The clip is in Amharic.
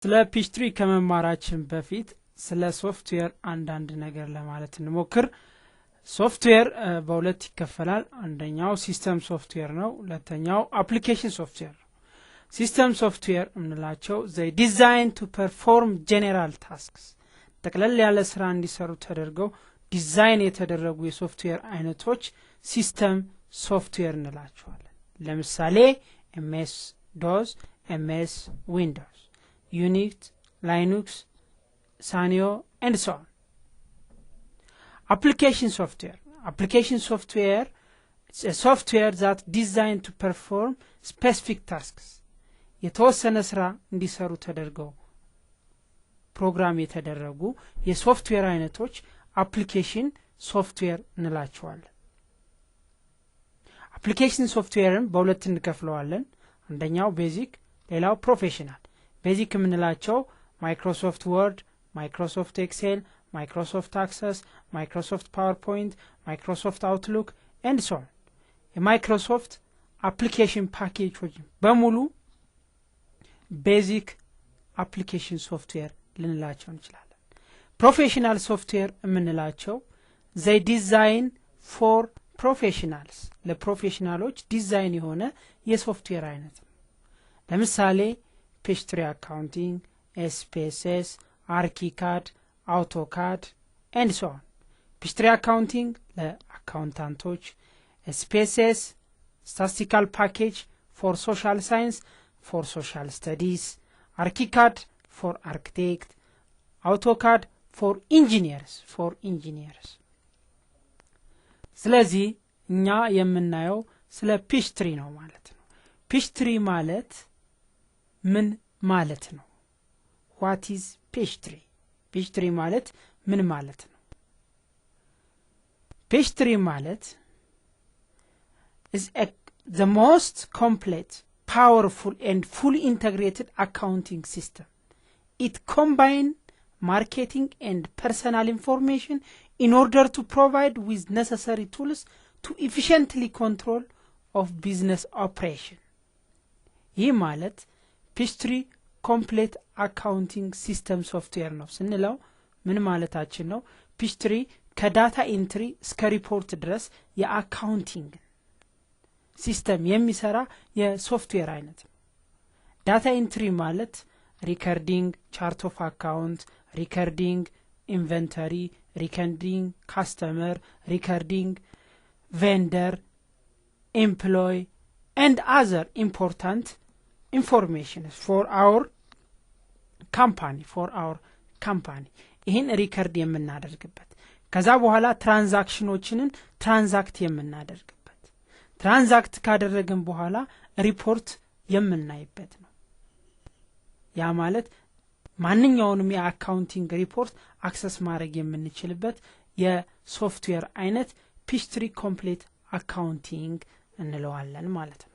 ስለ ፒችትሪ ከመማራችን በፊት ስለ ሶፍትዌር አንዳንድ ነገር ለማለት እንሞክር። ሶፍትዌር በሁለት ይከፈላል። አንደኛው ሲስተም ሶፍትዌር ነው፣ ሁለተኛው አፕሊኬሽን ሶፍትዌር ነው። ሲስተም ሶፍትዌር እንላቸው they design to perform general tasks ጠቅለል ያለ ስራ እንዲሰሩ ተደርገው ዲዛይን የተደረጉ የሶፍትዌር አይነቶች ሲስተም ሶፍትዌር እንላቸዋለን። ለምሳሌ MS DOS MS Windows Unix Linux Sanyo and so on. Application software it's a software that designed to perform specific tasks የተወሰነ ስራ እንዲሰሩ ተደርገው ፕሮግራም የተደረጉ የሶፍትዌር አይነቶች አፕሊኬሽን ሶፍትዌር እንላቸዋለን። አፕሊኬሽን ሶፍትዌርን በሁለት እንከፍለዋለን። አንደኛው ቤዚክ፣ ሌላው ፕሮፌሽናል። ቤዚክ የምንላቸው ማይክሮሶፍት ወርድ፣ ማይክሮሶፍት ኤክሴል፣ ማይክሮሶፍት አክሰስ፣ ማይክሮሶፍት ፓወርፖይንት፣ ማይክሮሶፍት አውትሉክ ኤንድ ሶ ኦን የማይክሮሶፍት አፕሊኬሽን ፓኬጆች በሙሉ ቤዚክ አፕሊኬሽን ሶፍትዌር ልንላቸው እንችላለን። ፕሮፌሽናል ሶፍትዌር የምንላቸው they design for professionals ለፕሮፌሽናሎች ዲዛይን የሆነ የሶፍትዌር አይነት ነው። ለምሳሌ ፒችትሪ አካውንቲንግ፣ SPSS፣ ArchiCAD፣ AutoCAD and so on። ፒችትሪ አካውንቲንግ ለአካውንታንቶች፣ SPSS statistical package for social science for social studies፣ ArchiCAD for architect፣ AutoCAD for engineers ስለዚህ እኛ የምናየው ስለ ፒችትሪ ነው ማለት ነው። ፒችትሪ ማለት ምን ማለት ነው? what is ፒችትሪ? ፒችትሪ ማለት ምን ማለት ነው? ፒችትሪ ማለት is the most complete, powerful and fully integrated accounting system. It combines marketing and personal information in order to provide with necessary tools to efficiently control of business operation. ይህ ማለት ፒችትሪ ኮምፕሌት አካውንቲንግ ሲስተም ሶፍትዌር ነው ስንለው ምን ማለታችን ነው? ፒችትሪ ከዳታ ኢንትሪ እስከ ሪፖርት ድረስ የአካውንቲንግ ሲስተም የሚሰራ የሶፍትዌር አይነት ነው። ዳታ ኢንትሪ ማለት ሪከርዲንግ ቻርት ኦፍ አካውንት፣ ሪከርዲንግ ኢንቨንተሪ፣ ሪከርዲንግ ካስተመር፣ ሪከርዲንግ ቬንደር፣ ኤምፕሎይ and other important information for our company ይህን ሪከርድ የምናደርግበት ከዛ በኋላ ትራንዛክሽኖችንን ትራንዛክት የምናደርግበት ትራንዛክት ካደረግን በኋላ ሪፖርት የምናይበት ነው። ያ ማለት ማንኛውንም የአካውንቲንግ ሪፖርት አክሰስ ማድረግ የምንችልበት የሶፍትዌር አይነት ፒችትሪ ኮምፕሌት አካውንቲንግ እንለዋለን ማለት ነው።